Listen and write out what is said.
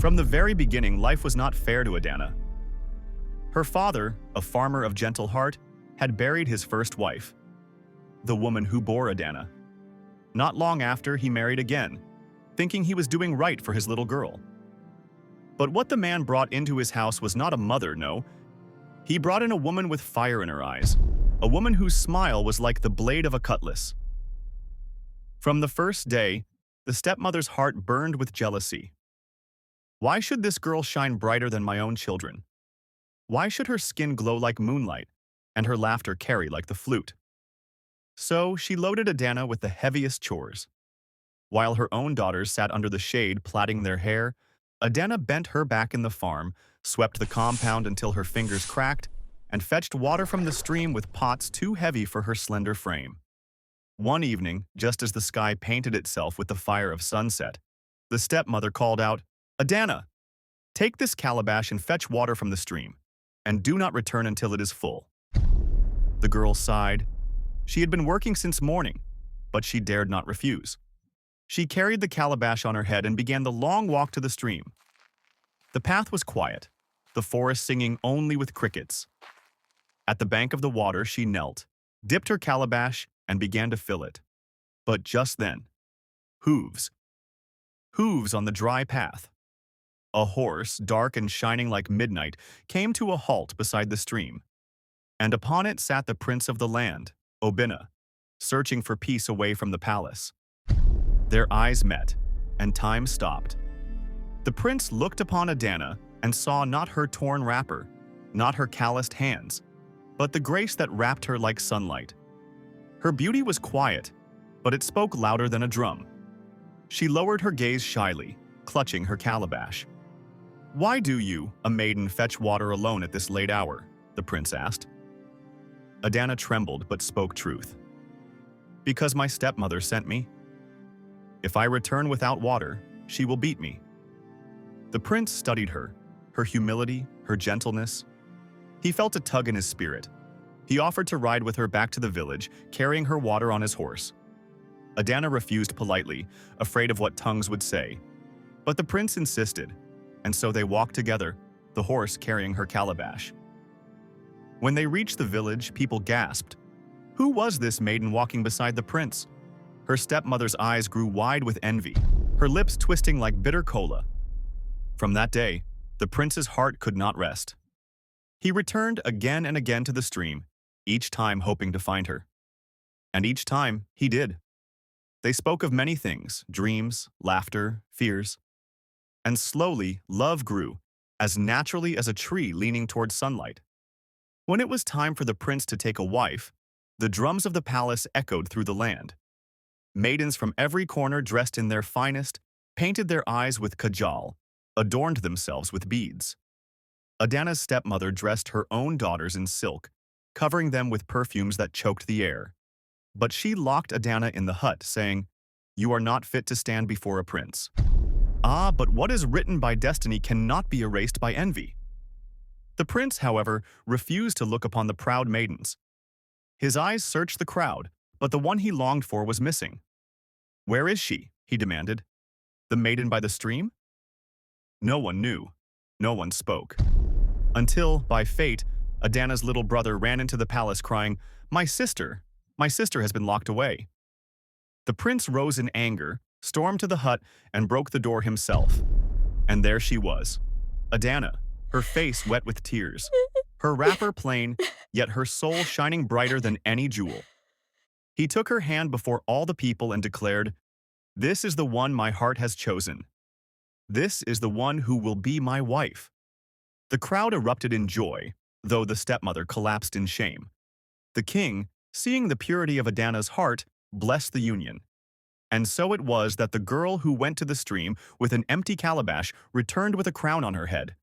From the very beginning, life was not fair to Adanna. Her father, a farmer of gentle heart, had buried his first wife, the woman who bore Adanna. Not long after, he married again, thinking he was doing right for his little girl. But what the man brought into his house was not a mother, no. He brought in a woman with fire in her eyes, a woman whose smile was like the blade of a cutlass. From the first day, the stepmother's heart burned with jealousy. Why should this girl shine brighter than my own children? Why should her skin glow like moonlight and her laughter carry like the flute? So she loaded Adanna with the heaviest chores. While her own daughters sat under the shade plaiting their hair, Adanna bent her back in the farm, swept the compound until her fingers cracked, and fetched water from the stream with pots too heavy for her slender frame. One evening, just as the sky painted itself with the fire of sunset, the stepmother called out, "Adanna, take this calabash and fetch water from the stream, and do not return until it is full." The girl sighed. She had been working since morning, but she dared not refuse. She carried the calabash on her head and began the long walk to the stream. The path was quiet, the forest singing only with crickets. At the bank of the water she knelt, dipped her calabash, and began to fill it. But just then, hooves. Hooves on the dry path. A horse, dark and shining like midnight, came to a halt beside the stream, and upon it sat the prince of the land, Adanna, searching for peace away from the palace. Their eyes met, and time stopped. The prince looked upon Adanna and saw not her torn wrapper, not her calloused hands, but the grace that wrapped her like sunlight. Her beauty was quiet, but it spoke louder than a drum. She lowered her gaze shyly, clutching her calabash. "Why do you, a maiden, fetch water alone at this late hour?" the prince asked. Adanna trembled but spoke truth. "Because my stepmother sent me. If I return without water, she will beat me." The prince studied her humility, her gentleness. He felt a tug in his spirit. He offered to ride with her back to the village, carrying her water on his horse. Adanna refused politely, afraid of what tongues would say. But the prince insisted, and so they walked together, the horse carrying her calabash. When they reached the village, people gasped. Who was this maiden walking beside the prince? Her stepmother's eyes grew wide with envy, her lips twisting like bitter cola. From that day, the prince's heart could not rest. He returned again and again to the stream, each time hoping to find her. And each time, he did. They spoke of many things, dreams, laughter, fears. And slowly, love grew, as naturally as a tree leaning toward sunlight. When it was time for the prince to take a wife, the drums of the palace echoed through the land. Maidens from every corner dressed in their finest, painted their eyes with kajal, adorned themselves with beads. Adanna's stepmother dressed her own daughters in silk, covering them with perfumes that choked the air. But she locked Adanna in the hut, saying, "You are not fit to stand before a prince." Ah, but what is written by destiny cannot be erased by envy. The prince, however, refused to look upon the proud maidens. His eyes searched the crowd, but the one he longed for was missing. "Where is she?" he demanded. "The maiden by the stream?" No one knew. No one spoke. Until, by fate, Adanna's little brother ran into the palace crying, My sister has been locked away." The prince rose in anger, stormed to the hut, and broke the door himself. And there she was, Adanna, her face wet with tears, her wrapper plain, yet her soul shining brighter than any jewel. He took her hand before all the people and declared, "This is the one my heart has chosen. This is the one who will be my wife." The crowd erupted in joy, though the stepmother collapsed in shame. The king, seeing the purity of Adanna's heart, blessed the union. And so it was that the girl who went to the stream with an empty calabash returned with a crown on her head.